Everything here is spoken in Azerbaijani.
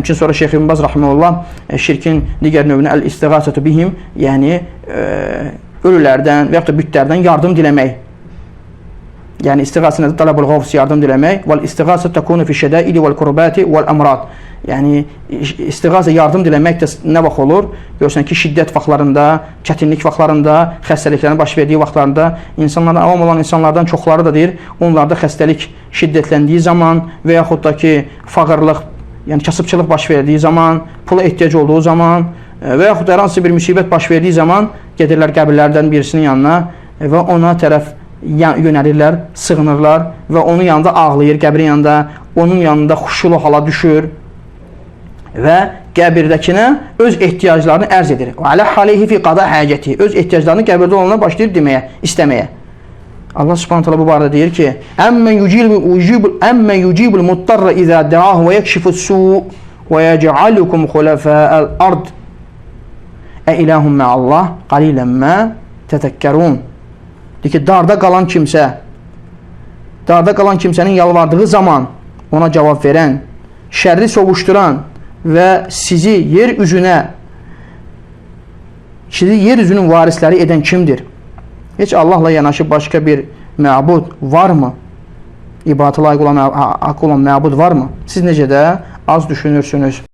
Həmçinin sonra Şeyx İbn Baz rahimehullah şirkin digər növünə el-istiğasatu bihim, yəni ölülərdən və ya da bütlərdən yardım diləmək. Yəni istiğasəndə talabul gavs, yardım diləmək. Vel istiğasatu takunu fi şədaidi vel kurbati vel amrad. Yəni istiğasə, yardım diləmək də nə vaxt olur? Görürsən ki, şiddət vaxtlarında, çətinlik vaxtlarında, xəstəliklərin baş verdiyi vaxtlarında insanlar, avam olan insanlardan çoxları da deyir, onlarda xəstəlik şiddətləndiyi zaman və yaxud da ki, fağırlıq, yəni kasıbçılıq baş verdiyi zaman, pula ehtiyac olduğu zaman və yaxud da hər hansı bir müsibət baş verdiyi zaman gedirlər qəbirlərdən birisinin yanına və ona tərəf yönəlirlər, sığınırlar və onun yanında ağlayır, qəbrin yanında, onun yanında xuşulu hala düşür və qəbirdəkinə öz ehtiyaclarını ərz edir. Və alə haleyhi fi qada həcəti, öz ehtiyaclarını qəbirdə olanlar başlayır deməyə, istəməyə. Allah subhanahu teala bu barədə deyir ki, əmmən yucibul muttarra izə dəahu və yəkşifus su və yəcəalukum xulafəəl ard ilahum mə'allah qalilən mə tətəkkərun. Deyir ki, darda qalan kimsənin yalvardığı zaman ona cavab verən, şərri sovuşduran və sizi yer üzünün varisləri edən kimdir? Heç Allahla yanaşı başqa bir məbud varmı? İbadətə layiq olan məbud varmı? Siz necə də az düşünürsünüz?